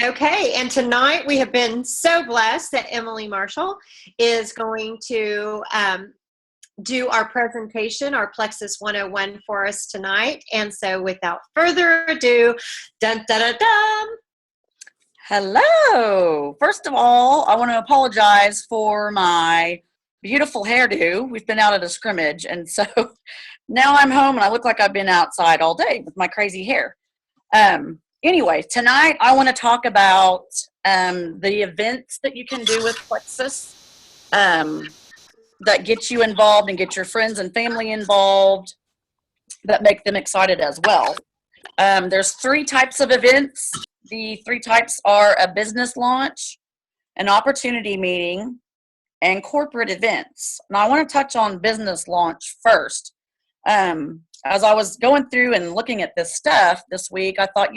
Okay, and tonight we have been so blessed that Emily Marshall is going to do our presentation, our Plexus 101 for us tonight. And so without further ado, dun dun dun dun. Hello. First of all, I want to apologize for my beautiful hairdo. We've been out at a scrimmage, and so now I'm home and I look like I've been outside all day with my crazy hair. Anyway, tonight I want to talk about the events that you can do with Plexus that get you involved and get your friends and family involved, that make them excited as well. There's 3 types of events. The 3 types are a business launch, an opportunity meeting, and corporate events. Now I want to touch on business launch first. As I was going through and looking at this stuff this week, I thought,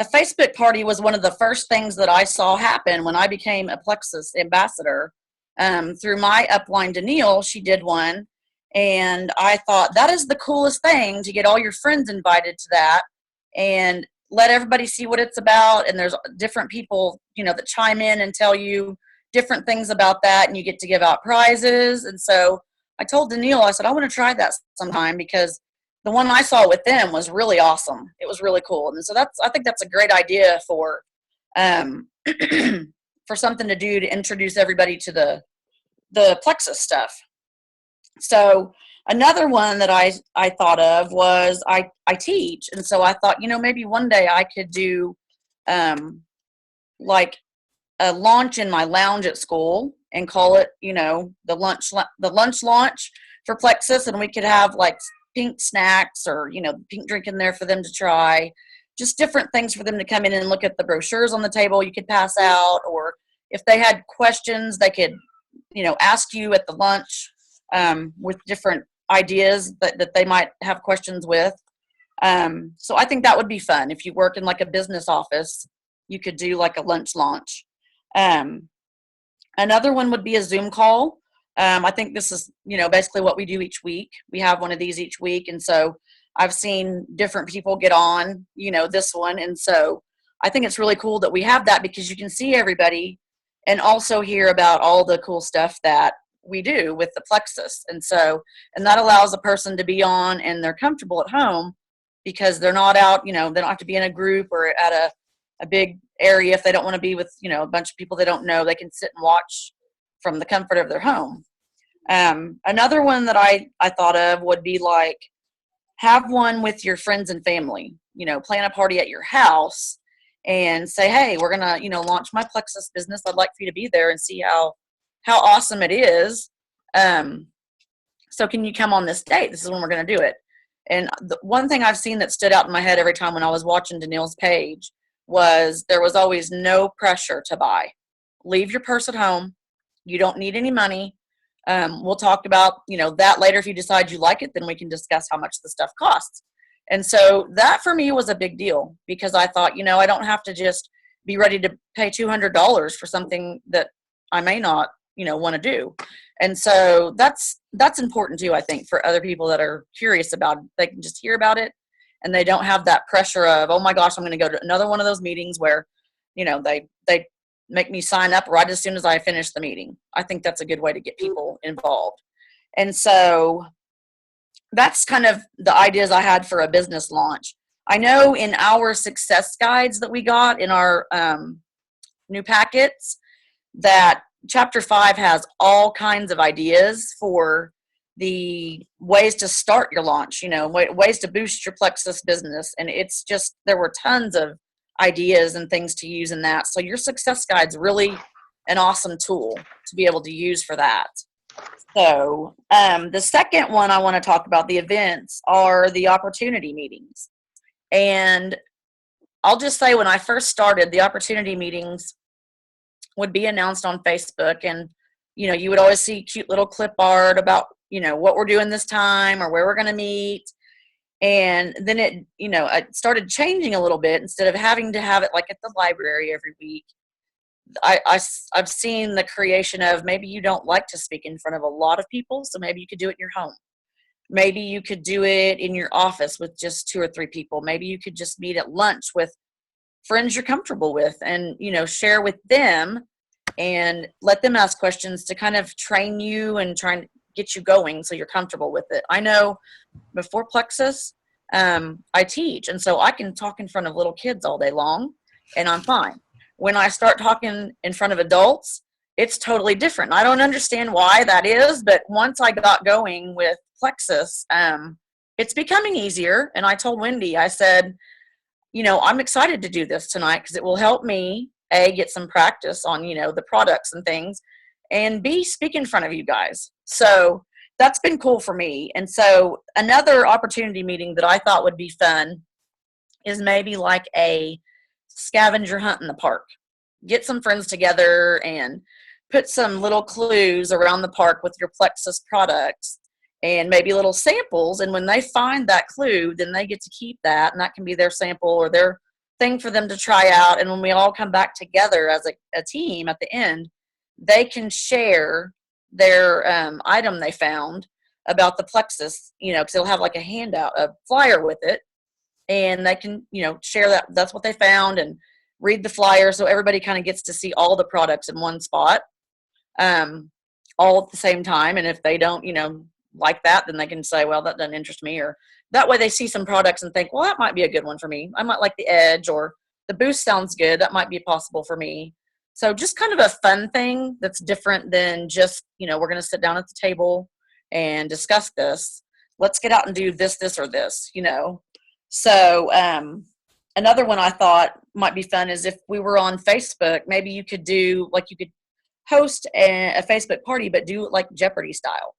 a Facebook party was one of the first things that I saw happen when I became a Plexus ambassador. Through my upline, Danielle, she did one, and I thought that is the coolest thing, to get all your friends invited to that and let everybody see what it's about. And there's different people, that chime in and tell you different things about that, and you get to give out prizes. And so I told Danielle, I said, I want to try that sometime, because the one I saw with them was really awesome. It was really cool. And so I think that's a great idea for for something to do to introduce everybody to the Plexus stuff. So another one that I thought of was I teach. And so I thought, maybe one day I could do like a launch in my lounge at school and call it, the lunch launch for Plexus. And we could have like pink snacks or, pink drink in there for them to try. Just different things for them to come in and look at the brochures on the table you could pass out. Or if they had questions, they could, ask you at the lunch with different ideas that they might have questions with. So I think that would be fun. If you work in like a business office, you could do like a lunch launch. Another one would be a Zoom call. I think this is, basically what we do each week. We have one of these each week. And so I've seen different people get on, this one. And so I think it's really cool that we have that, because you can see everybody and also hear about all the cool stuff that we do with the Plexus. And that allows a person to be on and they're comfortable at home, because they're not out, they don't have to be in a group or at a big area. If they don't want to be with, a bunch of people they don't know, they can sit and watch from the comfort of their home. Another one that I thought of would be like, have one with your friends and family, plan a party at your house and say, hey, we're going to, launch my Plexus business. I'd like for you to be there and see how awesome it is. So can you come on this date? This is when we're going to do it. And the one thing I've seen that stood out in my head every time when I was watching Danielle's page was there was always no pressure to buy. Leave your purse at home. You don't need any money. We'll talk about, that later. If you decide you like it, then we can discuss how much the stuff costs. And so that for me was a big deal, because I thought, I don't have to just be ready to pay $200 for something that I may not, want to do. And so that's important too, I think, for other people that are curious about it. They can just hear about it and they don't have that pressure of, oh my gosh, I'm going to go to another one of those meetings where, they make me sign up right as soon as I finish the meeting. I think that's a good way to get people involved. And so that's kind of the ideas I had for a business launch. I know in our success guides that we got in our new packets, that chapter 5 has all kinds of ideas for the ways to start your launch, ways to boost your Plexus business. And it's just, there were tons of ideas and things to use in that. So your success guide's really an awesome tool to be able to use for that. So the second one I want to talk about, the events, are the opportunity meetings. And I'll just say, when I first started, the opportunity meetings would be announced on Facebook, and you would always see cute little clip art about what we're doing this time or where we're going to meet. And then it started changing a little bit. Instead of having to have it like at the library every week, I've seen the creation of, maybe you don't like to speak in front of a lot of people, so maybe you could do it in your home. Maybe you could do it in your office with just 2 or 3 people. Maybe you could just meet at lunch with friends you're comfortable with, and, share with them and let them ask questions to kind of train you and try and get you going so you're comfortable with it. I know before Plexus, I teach, and so I can talk in front of little kids all day long, and I'm fine. When I start talking in front of adults, it's totally different. I don't understand why that is, but once I got going with Plexus, it's becoming easier. And I told Wendy, I said, I'm excited to do this tonight because it will help me, A, get some practice on, the products and things, and B, speak in front of you guys. So that's been cool for me. And so another opportunity meeting that I thought would be fun is maybe like a scavenger hunt in the park. Get some friends together and put some little clues around the park with your Plexus products and maybe little samples. And when they find that clue, then they get to keep that, and that can be their sample or their thing for them to try out. And when we all come back together as a team at the end, they can share their item they found about the Plexus, because they'll have like a handout, a flyer with it, and they can, share that's what they found and read the flyer, so everybody kind of gets to see all the products in one spot, all at the same time. And if they don't, like that, then they can say, well, that doesn't interest me, or that way they see some products and think, well, that might be a good one for me. I might like the Edge, or the Boost sounds good. That might be possible for me. So just kind of a fun thing that's different than just, we're going to sit down at the table and discuss this. Let's get out and do this, or this, So another one I thought might be fun is if we were on Facebook, maybe you could do, like, you could host a Facebook party, but do it like Jeopardy style.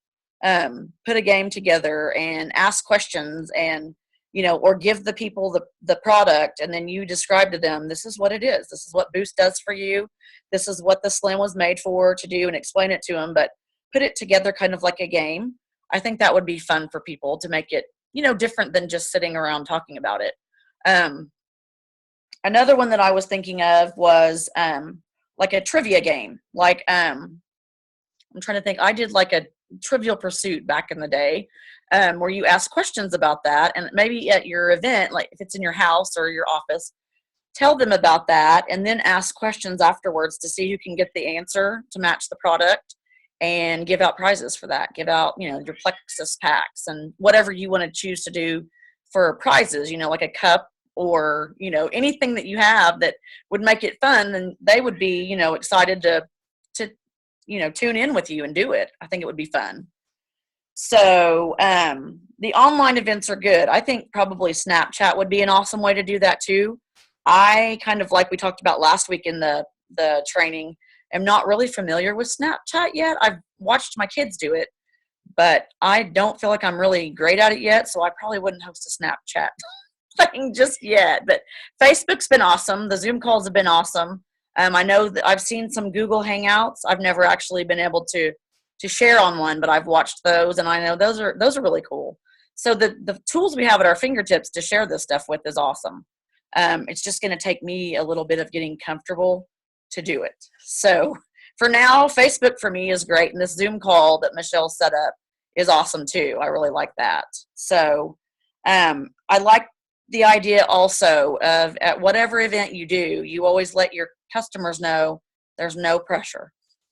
Put a game together and ask questions, and, or give the people the product, and then you describe to them, this is what it is. This is what Boost does for you. This is what the Slim was made for to do, and explain it to them, but put it together kind of like a game. I think that would be fun for people to make it, different than just sitting around talking about it. Another one that I was thinking of was like a trivia game. Like, I'm trying to think. I did like a Trivial Pursuit back in the day, where you ask questions about that, and maybe at your event, like if it's in your house or your office, tell them about that, and then ask questions afterwards to see who can get the answer to match the product, and give out prizes for that. Give out, your Plexus packs and whatever you want to choose to do for prizes, like a cup, or, anything that you have that would make it fun, then they would be, excited to tune in with you and do it. I think it would be fun. So the online events are good. I think probably Snapchat would be an awesome way to do that too. I kind of, like we talked about last week in the training, am not really familiar with Snapchat yet. I've watched my kids do it, but I don't feel like I'm really great at it yet, so I probably wouldn't host a Snapchat thing just yet. But Facebook's been awesome. The Zoom calls have been awesome. I know that I've seen some Google Hangouts. I've never actually been able to share on one, but I've watched those, and I know those are really cool. So the tools we have at our fingertips to share this stuff with is awesome. It's just going to take me a little bit of getting comfortable to do it. So for now, Facebook for me is great, and this Zoom call that Michelle set up is awesome too. I really like that. So I like the idea also of, at whatever event you do, you always let your customers know there's no pressure.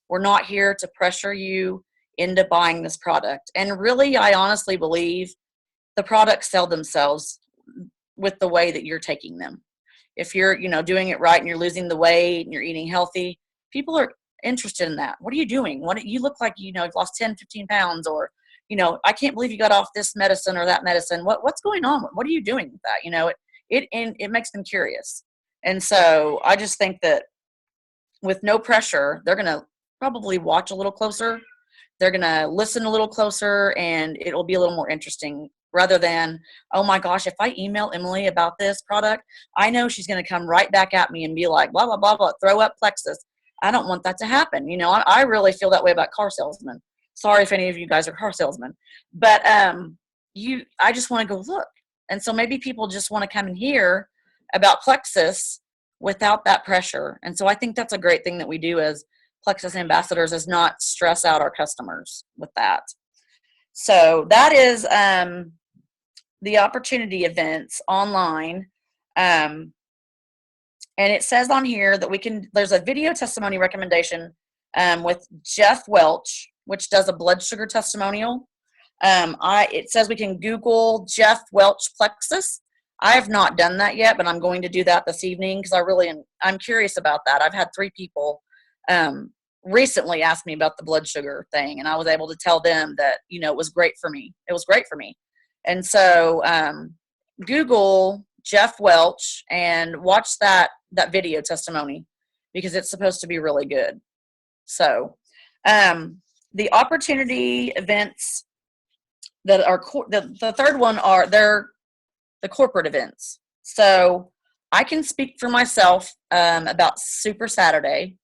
We're not here to pressure you into buying this product. And really, I honestly believe the products sell themselves with the way that you're taking them. If you're, doing it right and you're losing the weight and you're eating healthy, people are interested in that. What are you doing? What, you look like, you've lost 10, 15 pounds, or, I can't believe you got off this medicine or that medicine. What's going on? What are you doing with that? It makes them curious. And so I just think that with no pressure, they're going to probably watch a little closer. They're going to listen a little closer, and it will be a little more interesting, rather than, oh my gosh, if I email Emily about this product, I know she's going to come right back at me and be like, blah, blah, blah, blah, throw up Plexus. I don't want that to happen. I really feel that way about car salesmen. Sorry if any of you guys are car salesmen, but I just want to go look. And so maybe people just want to come and hear about Plexus without that pressure. And so I think that's a great thing that we do as Plexus ambassadors, is not stress out our customers with that. So that is the opportunity events online. And it says on here that there's a video testimony recommendation with Jeff Welch, which does a blood sugar testimonial. It says we can Google Jeff Welch Plexus. I have not done that yet, but I'm going to do that this evening because I'm curious about that. I've had 3 people recently ask me about the blood sugar thing, and I was able to tell them that, it was great for me. It was great for me. And so Google Jeff Welch and watch that video testimony because it's supposed to be really good. So the opportunity events that are the third one they're the corporate events. So I can speak for myself about Super Saturday.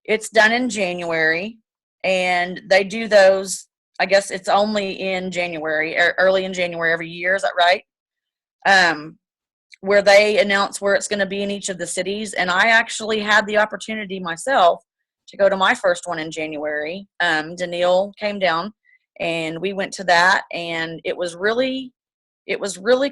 It's done in January, and they do those, I guess it's only in January, early in January every year. Is that right? Where they announce where it's going to be in each of the cities. And I actually had the opportunity myself to go to my first one in January. Danielle came down and we went to that, and it was really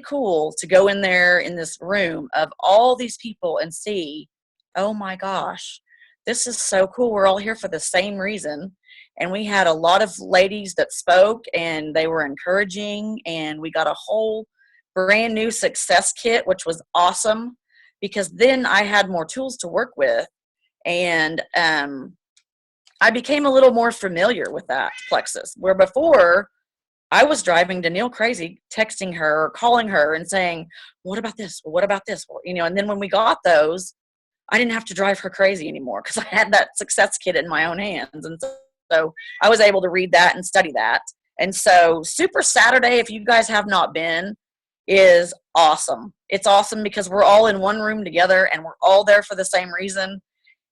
cool to go in there in this room of all these people and see, oh my gosh, this is so cool. We're all here for the same reason. And we had a lot of ladies that spoke, and they were encouraging, and we got a whole brand new success kit, which was awesome because then I had more tools to work with. And I became a little more familiar with that Plexus, where before I was driving Danielle crazy, texting her or calling her and saying, what about this? What about this? Well, and then when we got those, I didn't have to drive her crazy anymore because I had that success kit in my own hands. And so I was able to read that and study that. And so Super Saturday, if you guys have not been, is awesome. It's awesome because we're all in one room together and we're all there for the same reason.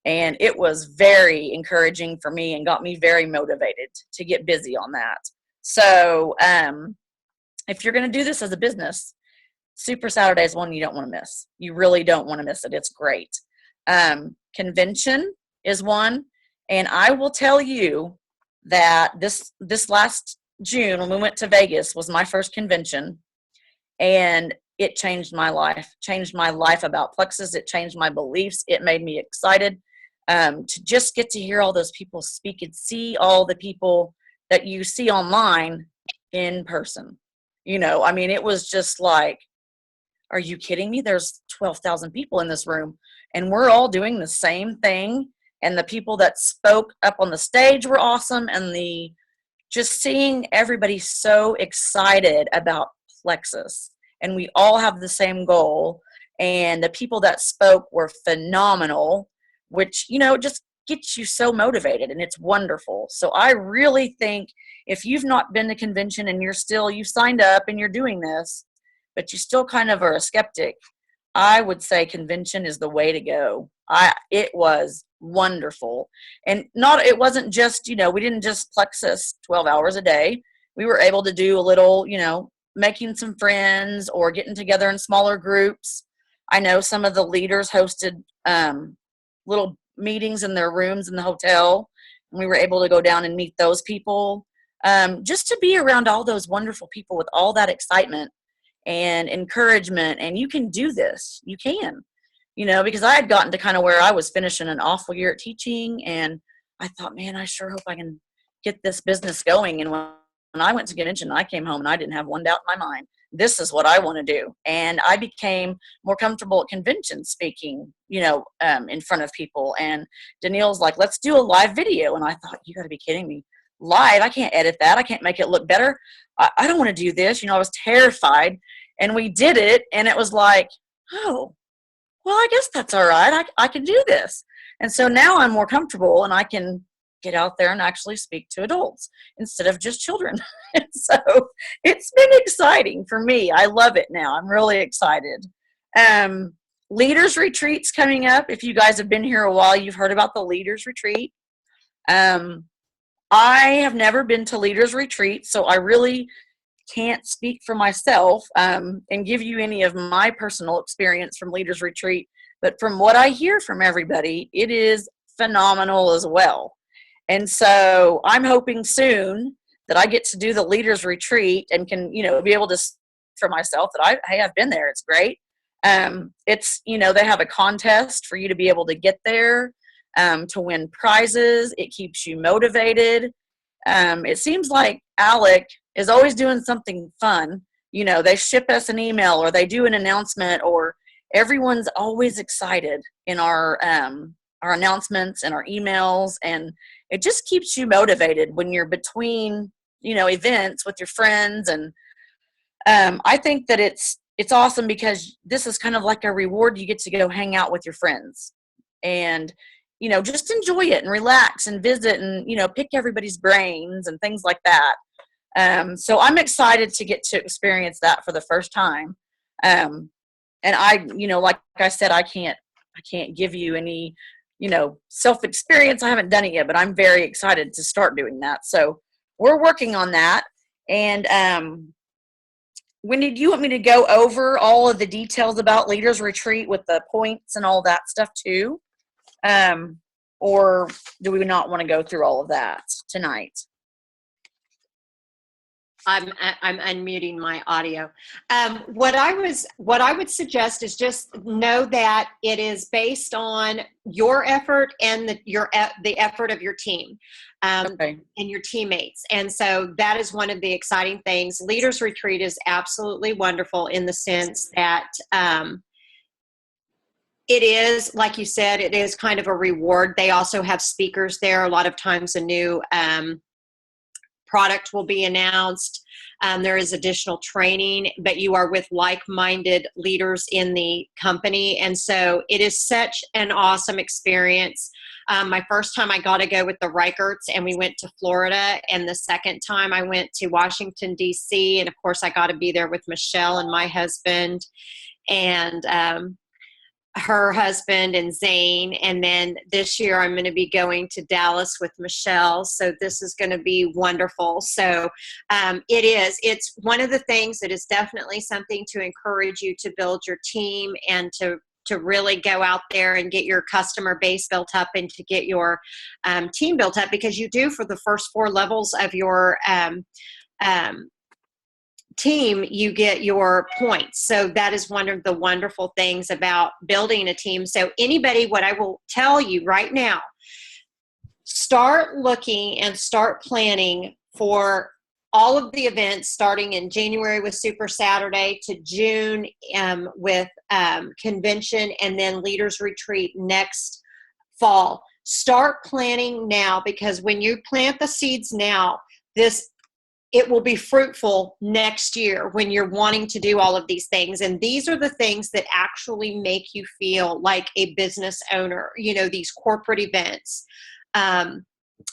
And it was very encouraging for me and got me very motivated to get busy on that. So if you're going to do this as a business, Super Saturday is one you don't want to miss. You really don't want to miss it. It's great. Convention is one. And I will tell you that this last June when we went to Vegas was my first convention. And it changed my life about Plexus. It changed my beliefs. It made me excited to just get to hear all those people speak and see all the people that you see online in person. It was just like, are you kidding me? There's 12,000 people in this room, and we're all doing the same thing. And the people that spoke up on the stage were awesome. And just seeing everybody so excited about Plexus, and we all have the same goal, and the people that spoke were phenomenal, which just gets you so motivated, and it's wonderful. So I really think if you've not been to convention and you've signed up and you're doing this, but you still kind of are a skeptic, I would say convention is the way to go. It was wonderful. And it wasn't just, we didn't just Plexus 12 hours a day. We were able to do a little, making some friends or getting together in smaller groups. I know some of the leaders hosted little meetings in their rooms in the hotel, and we were able to go down and meet those people. Just to be around all those wonderful people with all that excitement and encouragement, and you can do this. You can. Because I had gotten to kind of where I was finishing an awful year at teaching, and I thought, man, I sure hope I can get this business going. And when I went to convention, I came home and I didn't have one doubt in my mind. This is what I want to do. And I became more comfortable at convention speaking, in front of people. And Danielle's like, let's do a live video. And I thought, you got to be kidding me. Live? I can't edit that. I can't make it look better. I don't want to do this. I was terrified. And we did it. And it was like, oh, well, I guess that's all right. I can do this. And so now I'm more comfortable and I can get out there and actually speak to adults instead of just children. And so it's been exciting for me. I love it now. I'm really excited. Leaders retreats coming up. If you guys have been here a while, you've heard about the leaders retreat. I have never been to leaders retreat, so I really can't speak for myself and give you any of my personal experience from leaders retreat. But from what I hear from everybody, it is phenomenal as well. And so I'm hoping soon that I get to do the leaders retreat and can, be able to for myself that I've been there. It's great. It's, they have a contest for you to be able to get there, to win prizes. It keeps you motivated. It seems like Alec is always doing something fun. They ship us an email or they do an announcement, or everyone's always excited in our announcements and our emails, and it just keeps you motivated when you're between, events with your friends. And I think that it's awesome because this is kind of like a reward. You get to go hang out with your friends and, just enjoy it and relax and visit and, pick everybody's brains and things like that. So I'm excited to get to experience that for the first time. And I, like I said, I can't give you any, self-experience. I haven't done it yet, but I'm very excited to start doing that. So we're working on that. And, Wendy, do you want me to go over all of the details about Leaders Retreat with the points and all that stuff too? Or do we not want to go through all of that tonight? I'm unmuting my audio. What I would suggest is just know that it is based on your effort and the effort of your team, Okay. and your teammates. And so that is one of the exciting things. Leaders Retreat is absolutely wonderful in the sense that it is, like you said, it is kind of a reward. They also have speakers there. A lot of times a new product will be announced. There is additional training, but you are with like-minded leaders in the company. And so it is such an awesome experience. My first time I got to go with the Reicherts, and we went to Florida. And the second time I went to Washington, D.C. And of course I got to be there with Michelle and my husband and her husband and Zane. And then this year I'm going to be going to Dallas with Michelle. So this is going to be wonderful. So it's one of the things that is definitely something to encourage you to build your team and to really go out there and get your customer base built up and to get your team built up, because you do for the first 4 levels of your team, you get your points. So that is one of the wonderful things about building a team. So anybody, what I will tell you right now, start looking and start planning for all of the events starting in January with Super Saturday to June with convention, and then Leaders Retreat next fall. Start planning now, because when you plant the seeds now, it will be fruitful next year when you're wanting to do all of these things. And these are the things that actually make you feel like a business owner, these corporate events.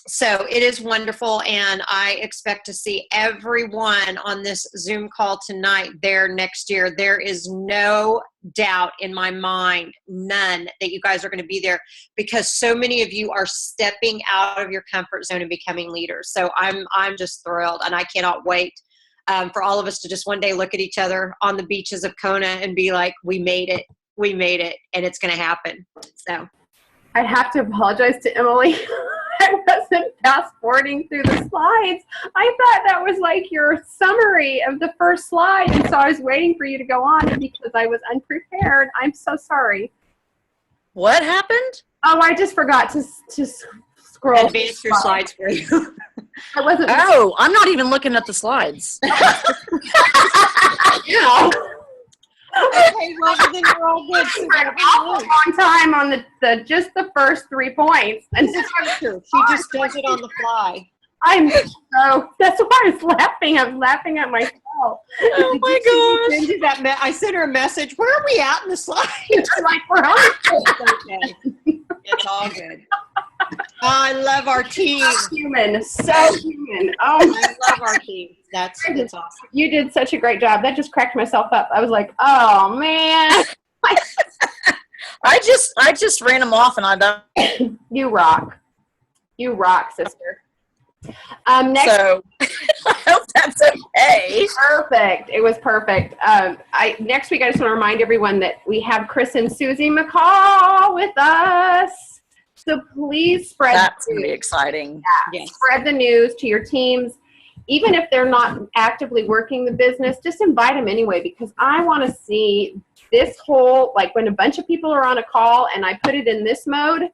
So it is wonderful, and I expect to see everyone on this Zoom call tonight there next year. There is no doubt in my mind, none, that you guys are going to be there, because so many of you are stepping out of your comfort zone and becoming leaders. So I'm just thrilled, and I cannot wait for all of us to just one day look at each other on the beaches of Kona and be like, we made it, and it's going to happen. So I have to apologize to Emily. I wasn't fast forwarding through the slides. I thought that was like your summary of the first slide, and so I was waiting for you to go on, and because I was unprepared, I'm so sorry. What happened? Oh, I just forgot to scroll. Advance your slides for you. I wasn't. Oh, I'm not even looking at the slides. Yeah. Okay, well then you're all good. So For an awful long time on the just the first 3 points, and she just does it on the fly. That's why I was laughing. I'm laughing at myself. Oh my gosh! I sent her a message. Where are we at in the slides? I'm like, we're on. Okay. It's all good. I love our team. So human. Oh, I love our team. That's awesome. You did such a great job. That just cracked myself up. I was like, oh man. I just ran them off, and I don't. You rock, sister. Next. So I hope that's okay. Perfect. It was perfect. Next week, I just want to remind everyone that we have Chris and Susie McCall with us. So please spread. That's going to be exciting. Yeah. Yes. Spread the news to your teams. Even if they're not actively working the business, just invite them anyway, because I want to see this whole, like when a bunch of people are on a call and I put it in this mode,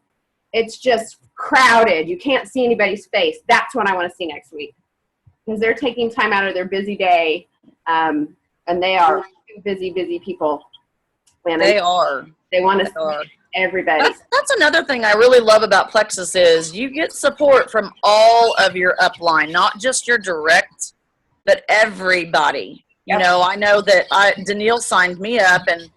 it's just crowded. You can't see anybody's face. That's what I want to see next week, because they're taking time out of their busy day, and they are busy people. And They are. They want to see everybody. That's another thing I really love about Plexus is you get support from all of your upline, not just your direct, but everybody. You know, I know that Danielle signed me up, and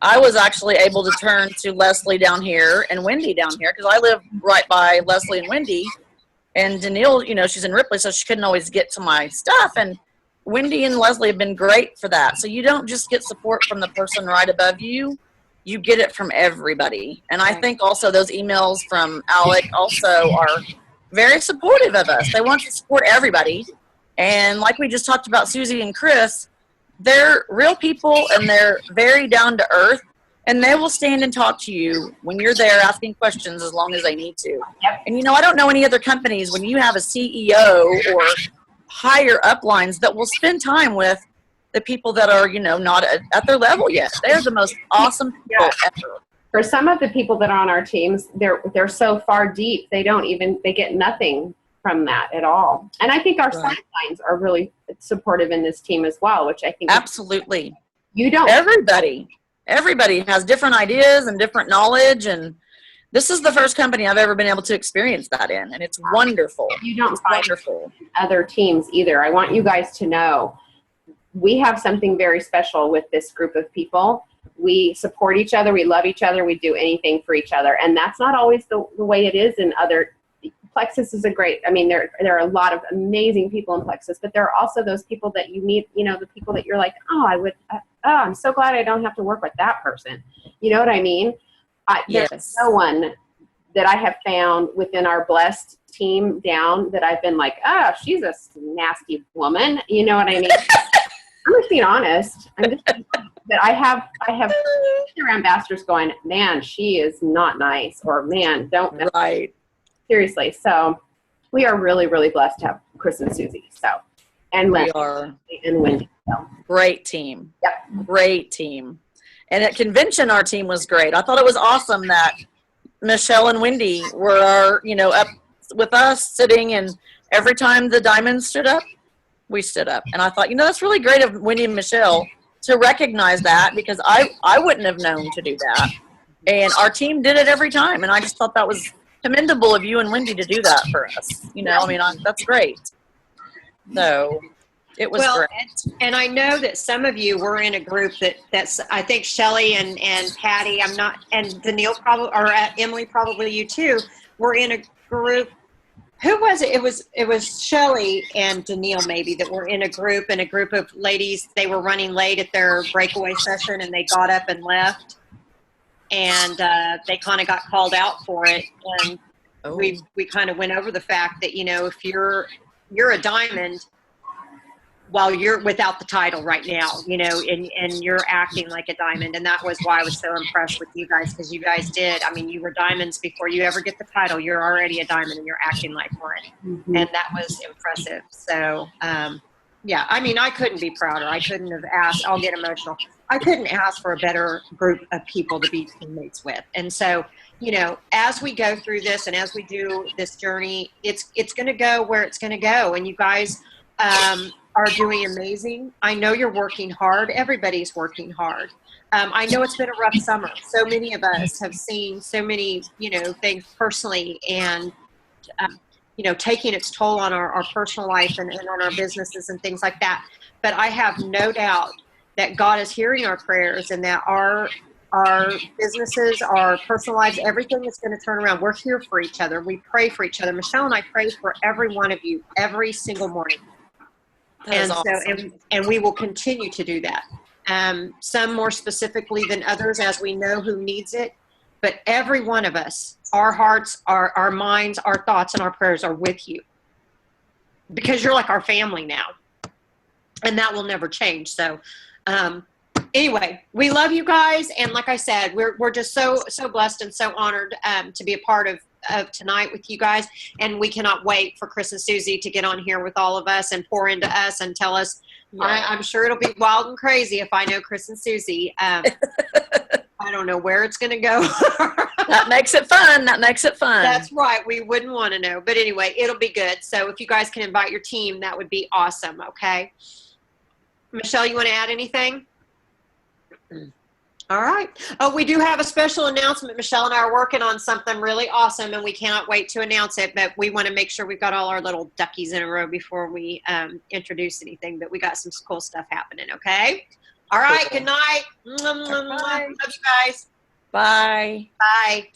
I was actually able to turn to Leslie down here and Wendy down here, because I live right by Leslie and Wendy. And Danielle, you know, she's in Ripley, so she couldn't always get to my stuff. And Wendy and Leslie have been great for that. So you don't just get support from the person right above you. You get it from everybody. And I think also those emails from Alec also are very supportive of us. They want to support everybody. And like we just talked about Susie and Chris, they're real people and they're very down to earth, and they will stand and talk to you when you're there asking questions as long as they need to. Yep. And, you know, I don't know any other companies when you have a CEO or higher uplines that will spend time with the people that are, you know, not at their level yet. They're the most awesome people ever. For some of the people that are on our teams, they're so far deep, they get nothing from that at all. And I think our sidelines are really supportive in this team as well, which I think absolutely. You don't. Everybody has different ideas and different knowledge, and this is the first company I've ever been able to experience that in, and it's wonderful. You don't find wonderful other teams either. I want you guys to know we have something very special with this group of people. We support each other. We love each other. We do anything for each other, and that's not always the way it is in other. Plexus is there are a lot of amazing people in Plexus, but there are also those people that you meet, you know, the people that you're like, I'm so glad I don't have to work with that person. You know what I mean? There's no one that I have found within our blessed team down that I've been like, she's a nasty woman. You know what I mean? I'm just being honest. That I have their ambassadors going, man, she is not nice, or man, don't. Right. Seriously. So we are really, really blessed to have Chris and Susie. So, and we are. And Wendy. So. Great team. Yep. Great team. And at convention, our team was great. I thought it was awesome that Michelle and Wendy were, up with us sitting, and every time the diamonds stood up, we stood up. And I thought, that's really great of Wendy and Michelle to recognize that, because I wouldn't have known to do that. And our team did it every time. And I just thought that was commendable of you and Wendy to do that for us. That's great. So it was great. And I know that some of you were in a group that's, I think Shelly and Patty, and Danielle probably, or Emily, probably you too, were in a group. Who was it? It was Shelly and Danielle maybe that were in a group of ladies. They were running late at their breakaway session, and they got up and left. And they kind of got called out for it, and we kind of went over the fact that if you're a diamond while you're without the title right now, and you're acting like a diamond, and that was why I was so impressed with you guys, because you guys did. You were diamonds before you ever get the title. You're already a diamond, and you're acting like one, and that was impressive. So I couldn't be prouder. I couldn't have asked. I'll get emotional. I couldn't ask for a better group of people to be teammates with. And so, as we go through this and as we do this journey, it's going to go where it's going to go. And you guys are doing amazing. I know you're working hard. Everybody's working hard. I know it's been a rough summer. So many of us have seen so many, things personally, and taking its toll on our personal life and on our businesses and things like that. But I have no doubt that God is hearing our prayers, and that our businesses, our personal lives, everything is going to turn around. We're here for each other. We pray for each other. Michelle and I pray for every one of you every single morning. And awesome. And we will continue to do that. Some more specifically than others, as we know who needs it. But every one of us, our hearts, our minds, our thoughts, and our prayers are with you, because you're like our family now, and that will never change. So anyway, we love you guys, and like I said, we're just so blessed and so honored to be a part of tonight with you guys, and we cannot wait for Chris and Susie to get on here with all of us and pour into us and tell us Yeah. I'm sure it'll be wild and crazy if I know Chris and Susie. I don't know where it's going to go. That makes it fun. That makes it fun. That's right. We wouldn't want to know. But anyway, it'll be good. So if you guys can invite your team, that would be awesome. Okay. Michelle, you want to add anything? All right. Oh, we do have a special announcement. Michelle and I are working on something really awesome, and we cannot wait to announce it. But we want to make sure we've got all our little duckies in a row before we introduce anything. But we got some cool stuff happening. Okay. All right. Cool. Good night. Bye. Love you guys. Bye. Bye.